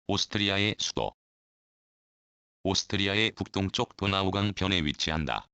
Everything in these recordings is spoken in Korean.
오스트리아의 수도. 오스트리아의 북동쪽 도나우강 변에 위치한다.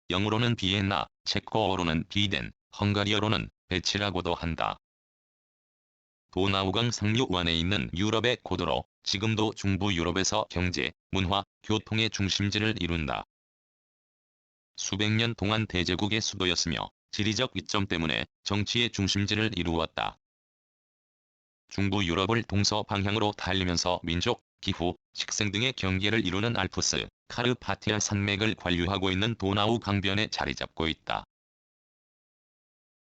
영어로는 비엔나, 체코어로는 비덴, 헝가리어로는 베치라고도 한다. 도나우강 상류완에 있는 유럽의 고도로 지금도 중부 유럽에서 경제, 문화, 교통의 중심지를 이룬다. 수백 년 동안 대제국의 수도였으며 지리적 위점 때문에 정치의 중심지를 이루었다. 중부 유럽을 동서 방향으로 달리면서 민족, 기후, 식생 등의 경계를 이루는 알프스, 카르파티아 산맥을 관류하고 있는 도나우 강변에 자리 잡고 있다.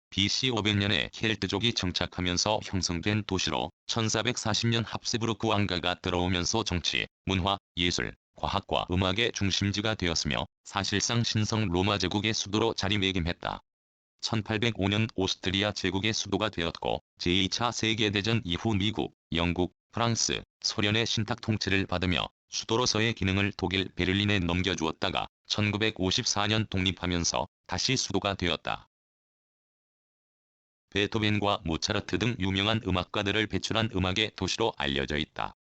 BC 500년에 켈트족이 정착하면서 형성된 도시로 1440년 합세부르크 왕가가 들어오면서 정치, 문화, 예술, 과학과 음악의 중심지가 되었으며 사실상 신성 로마 제국의 수도로 자리매김했다. 1805년 오스트리아 제국의 수도가 되었고 제2차 세계대전 이후 미국, 영국, 프랑스, 소련의 신탁 통치를 받으며 수도로서의 기능을 독일 베를린에 넘겨주었다가 1954년 독립하면서 다시 수도가 되었다. 베토벤과 모차르트 등 유명한 음악가들을 배출한 음악의 도시로 알려져 있다.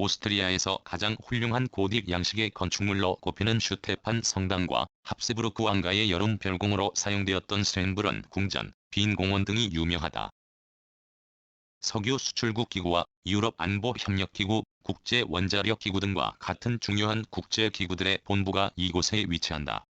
오스트리아에서 가장 훌륭한 고딕 양식의 건축물로 꼽히는 슈테판 성당과 합세부르크 왕가의 여름 별공으로 사용되었던 스렌브른 궁전, 빈 공원 등이 유명하다. 석유 수출국 기구와 유럽 안보협력기구, 국제원자력기구 등과 같은 중요한 국제기구들의 본부가 이곳에 위치한다.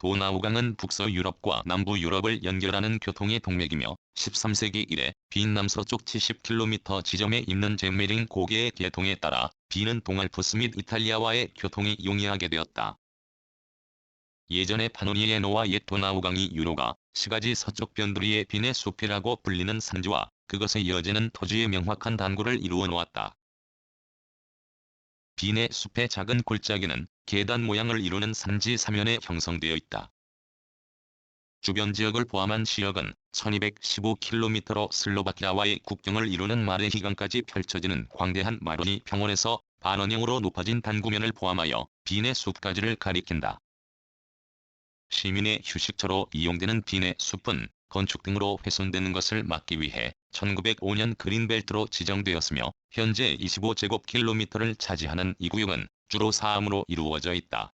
도나우강은 북서유럽과 남부유럽을 연결하는 교통의 동맥이며 13세기 이래 빈 남서쪽 70km 지점에 있는 잼메링 고개의 계통에 따라 빈은 동알프스 및 이탈리아와의 교통이 용이하게 되었다. 예전에 파노니에노와 옛 도나우강이 유로가 시가지 서쪽 변두리의 빈의 숲이라고 불리는 산지와 그것에 이어지는 토지의 명확한 단구를 이루어 놓았다. 빈의 숲의 작은 골짜기는 계단 모양을 이루는 산지 사면에 형성되어 있다. 주변 지역을 포함한 시역은 1215km로 슬로바키아와의 국경을 이루는 마레히강까지 펼쳐지는 광대한 마로니 평원에서 반원형으로 높아진 단구면을 포함하여 빈의 숲까지를 가리킨다. 시민의 휴식처로 이용되는 빈의 숲은 건축 등으로 훼손되는 것을 막기 위해 1905년 그린벨트로 지정되었으며 현재 25제곱킬로미터를 차지하는 이 구역은 주로 사암으로 이루어져 있다.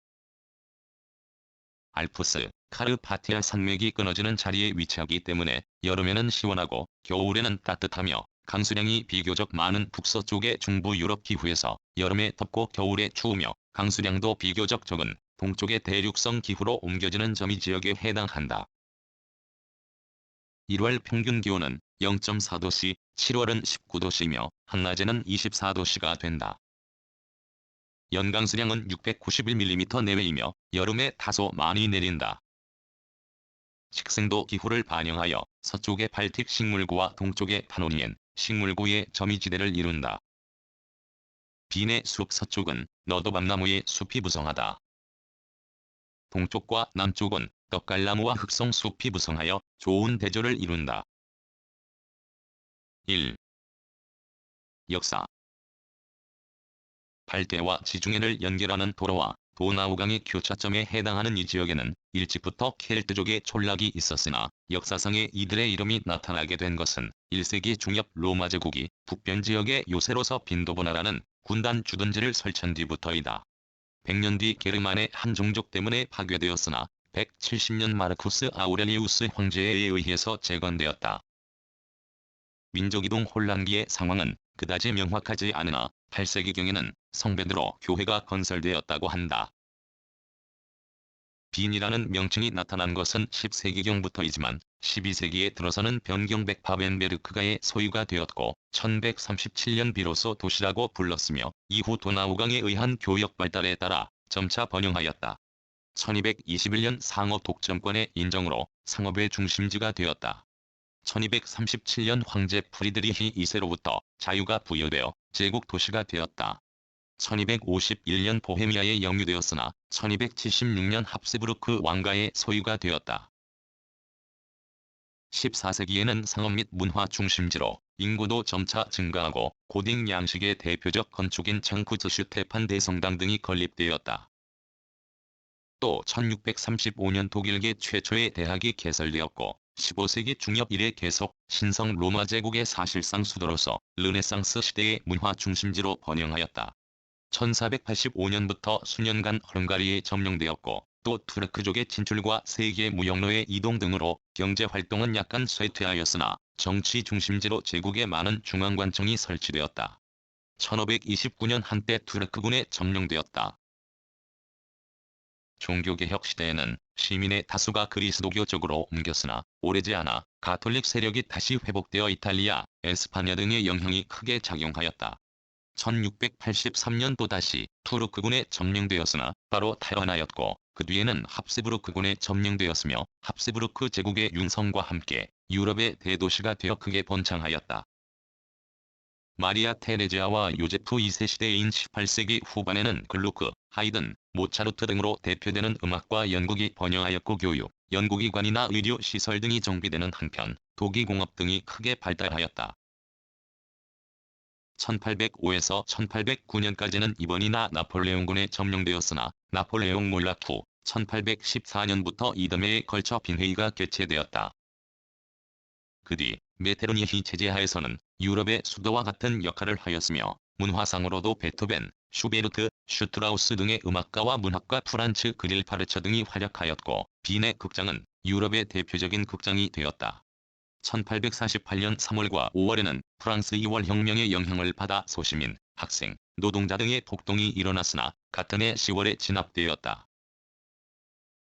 알프스, 카르파티아 산맥이 끊어지는 자리에 위치하기 때문에 여름에는 시원하고 겨울에는 따뜻하며 강수량이 비교적 많은 북서쪽의 중부 유럽 기후에서 여름에 덥고 겨울에 추우며 강수량도 비교적 적은 동쪽의 대륙성 기후로 옮겨지는 점이 지역에 해당한다. 1월 평균 기온은 0.4도씨, 7월은 19도씨며 한낮에는 24도씨가 된다. 연강수량은 691mm 내외이며 여름에 다소 많이 내린다. 식생도 기후를 반영하여 서쪽의 발틱 식물구와 동쪽의 파노니엔 식물구의 점이지대를 이룬다. 빈의 숲 서쪽은 너도밤나무의 숲이 무성하다. 동쪽과 남쪽은 떡갈나무와 흑송 숲이 무성하여 좋은 대조를 이룬다. 1. 역사. 발대와 지중해를 연결하는 도로와 도나우강의 교차점에 해당하는 이 지역에는 일찍부터 켈트족의 촌락이 있었으나 역사상에 이들의 이름이 나타나게 된 것은 1세기 중엽 로마 제국이 북변 지역의 요새로서 빈도보나라는 군단 주둔지를 설치한 뒤부터이다. 100년 뒤 게르만의 한 종족 때문에 파괴되었으나 170년 마르쿠스 아우렐리우스 황제에 의해서 재건되었다. 민족이동 혼란기의 상황은 그다지 명확하지 않으나 8세기경에는 성베드로 교회가 건설되었다고 한다. 빈이라는 명칭이 나타난 것은 10세기경부터이지만 12세기에 들어서는 변경백 바벤베르크가의 소유가 되었고 1137년 비로소 도시라고 불렀으며 이후 도나우강에 의한 교역 발달에 따라 점차 번영하였다. 1221년 상업 독점권의 인정으로 상업의 중심지가 되었다. 1237년 황제 프리드리히 2세로부터 자유가 부여되어 제국 도시가 되었다. 1251년 보헤미아에 영유되었으나 1276년 합세부르크 왕가의 소유가 되었다. 14세기에는 상업 및 문화 중심지로 인구도 점차 증가하고 고딕 양식의 대표적 건축인 청쿠츠 슈테판 대성당 등이 건립되었다. 또 1635년 독일계 최초의 대학이 개설되었고 15세기 중엽 이래 계속 신성 로마 제국의 사실상 수도로서 르네상스 시대의 문화 중심지로 번영하였다. 1485년부터 수년간 헝가리에 점령되었고 또 투르크족의 진출과 세계 무역로의 이동 등으로 경제활동은 약간 쇠퇴하였으나 정치 중심지로 제국의 많은 중앙관청이 설치되었다. 1529년 한때 투르크군에 점령되었다. 종교개혁 시대에는 시민의 다수가 그리스도교 쪽으로 옮겼으나 오래지 않아 가톨릭 세력이 다시 회복되어 이탈리아, 에스파냐 등의 영향이 크게 작용하였다. 1683년 또다시 투르크군에 점령되었으나 바로 탈환하였고 그 뒤에는 합스부르크군에 점령되었으며 합스부르크 제국의 융성과 함께 유럽의 대도시가 되어 크게 번창하였다. 마리아 테레지아와 요제프 2세 시대인 18세기 후반에는 글루크, 하이든, 모차르트 등으로 대표되는 음악과 연극이 번영하였고 교육, 연구기관이나 의료 시설 등이 정비되는 한편 도기공업 등이 크게 발달하였다. 1805에서 1809년까지는 이번이나 나폴레옹군에 점령되었으나 나폴레옹 몰락 후 1814년부터 이듬해에 걸쳐 빈회의가 개최되었다. 그 뒤 메테르니히 체제하에서는 유럽의 수도와 같은 역할을 하였으며 문화상으로도 베토벤, 슈베르트, 슈트라우스 등의 음악가와 문학가 프란츠 그릴파르처 등이 활약하였고 빈의 극장은 유럽의 대표적인 극장이 되었다. 1848년 3월과 5월에는 프랑스 2월 혁명의 영향을 받아 소시민, 학생, 노동자 등의 폭동이 일어났으나 같은 해 10월에 진압되었다.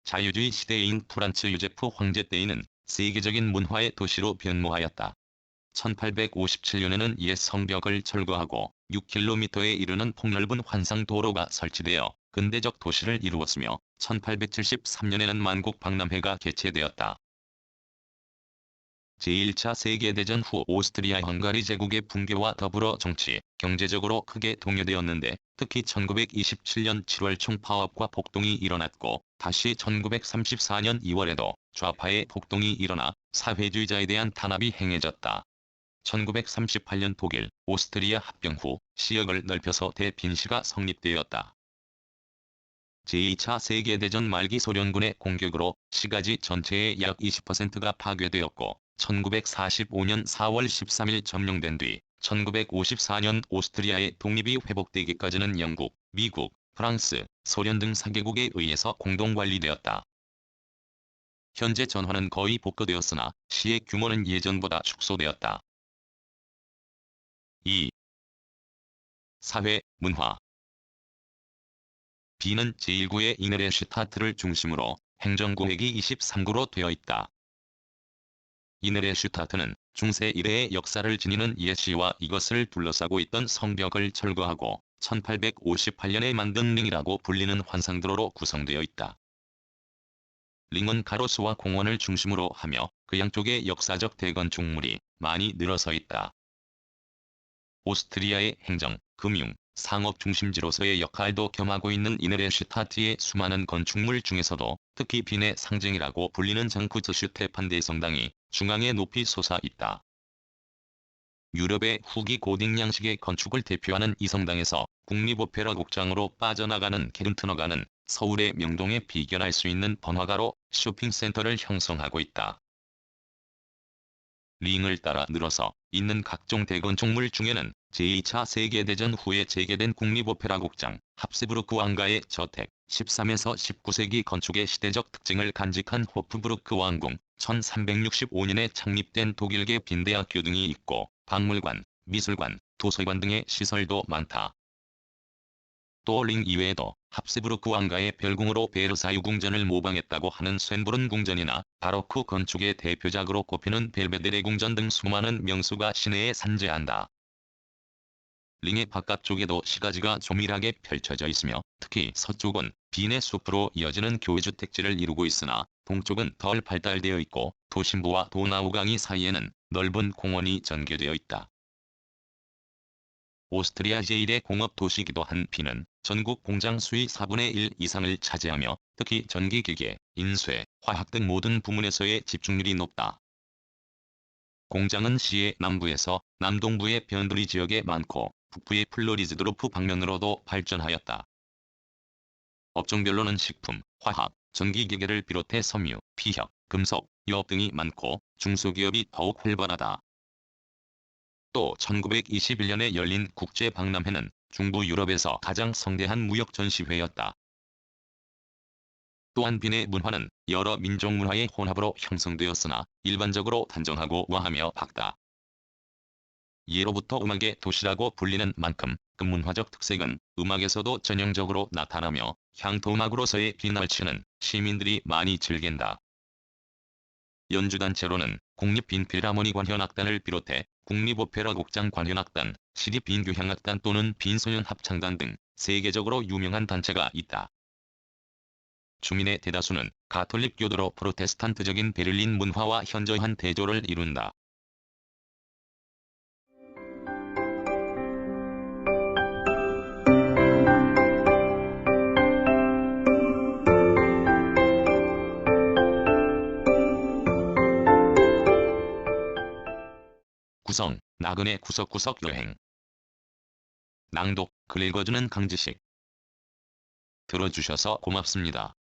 자유주의 시대인 프란츠 요제프 황제 때에는 세계적인 문화의 도시로 변모하였다. 1857년에는 옛 성벽을 철거하고 6km에 이르는 폭넓은 환상도로가 설치되어 근대적 도시를 이루었으며 1873년에는 만국 박람회가 개최되었다. 제1차 세계대전 후 오스트리아 헝가리 제국의 붕괴와 더불어 정치, 경제적으로 크게 동요되었는데 특히 1927년 7월 총파업과 폭동이 일어났고 다시 1934년 2월에도 좌파의 폭동이 일어나 사회주의자에 대한 탄압이 행해졌다. 1938년 독일, 오스트리아 합병 후 시역을 넓혀서 대빈시가 성립되었다. 제2차 세계대전 말기 소련군의 공격으로 시가지 전체의 약 20%가 파괴되었고 1945년 4월 13일 점령된 뒤 1954년 오스트리아의 독립이 회복되기까지는 영국, 미국, 프랑스, 소련 등 4개국에 의해서 공동 관리되었다. 현재 전화는 거의 복구되었으나 시의 규모는 예전보다 축소되었다. 2. 사회, 문화. B는 제1구의 이네레슈타트를 중심으로 행정구획이 23구로 되어 있다. 이네레슈타트는 중세 이래의 역사를 지니는 예시와 이것을 둘러싸고 있던 성벽을 철거하고 1858년에 만든 링이라고 불리는 환상도로로 구성되어 있다. 링은 가로수와 공원을 중심으로 하며 그 양쪽에 역사적 대건축물이 많이 늘어서 있다. 오스트리아의 행정, 금융, 상업 중심지로서의 역할도 겸하고 있는 이네레슈타트의 수많은 건축물 중에서도 특히 빈의 상징이라고 불리는 장쿠츠슈테판 대성당이 중앙에 높이 솟아 있다. 유럽의 후기 고딕 양식의 건축을 대표하는 이 성당에서 국립오페라 곡장으로 빠져나가는 게른트너가는 서울의 명동에 비견할 수 있는 번화가로 쇼핑센터를 형성하고 있다. 링을 따라 늘어서 있는 각종 대건축물 중에는 제2차 세계대전 후에 재개된 국립오페라 곡장, 합스부르크 왕가의 저택, 13에서 19세기 건축의 시대적 특징을 간직한 호프부르크 왕궁, 1365년에 창립된 독일계 빈대학교 등이 있고 박물관, 미술관, 도서관 등의 시설도 많다. 또 링 이외에도 합스부르크 왕가의 별궁으로 베르사유 궁전을 모방했다고 하는 쇤브른 궁전이나 바로크 건축의 대표작으로 꼽히는 벨베데레 궁전 등 수많은 명수가 시내에 산재한다. 링의 바깥쪽에도 시가지가 조밀하게 펼쳐져 있으며 특히 서쪽은 빈의 숲으로 이어지는 교외주택지를 이루고 있으나 동쪽은 덜 발달되어 있고 도심부와 도나우강이 사이에는 넓은 공원이 전개되어 있다. 오스트리아 제1의 공업도시이기도 한 빈은 전국 공장 수의 4분의 1 이상을 차지하며 특히 전기기계, 인쇄, 화학 등 모든 부문에서의 집중률이 높다. 공장은 시의 남부에서 남동부의 변두리 지역에 많고 북부의 플로리즈도르프 방면으로도 발전하였다. 업종별로는 식품, 화학, 전기기계를 비롯해 섬유, 피혁, 금속, 유업 등이 많고 중소기업이 더욱 활발하다. 또 1921년에 열린 국제박람회는 중부 유럽에서 가장 성대한 무역 전시회였다. 또한 빈의 문화는 여러 민족 문화의 혼합으로 형성되었으나 일반적으로 단정하고 우아하며 밝다. 예로부터 음악의 도시라고 불리는 만큼 그 문화적 특색은 음악에서도 전형적으로 나타나며 향토음악으로서의 빛날치는 시민들이 많이 즐긴다. 연주단체로는 국립빈필하모니 관현악단을 비롯해 국립오페라극장 관현악단, 시립빈교향악단 또는 빈소년합창단 등 세계적으로 유명한 단체가 있다. 주민의 대다수는 가톨릭교도로 프로테스탄트적인 베를린 문화와 현저한 대조를 이룬다. 구성, 나그네 구석구석 여행. 낭독, 글 읽어주는 강지식. 들어주셔서 고맙습니다.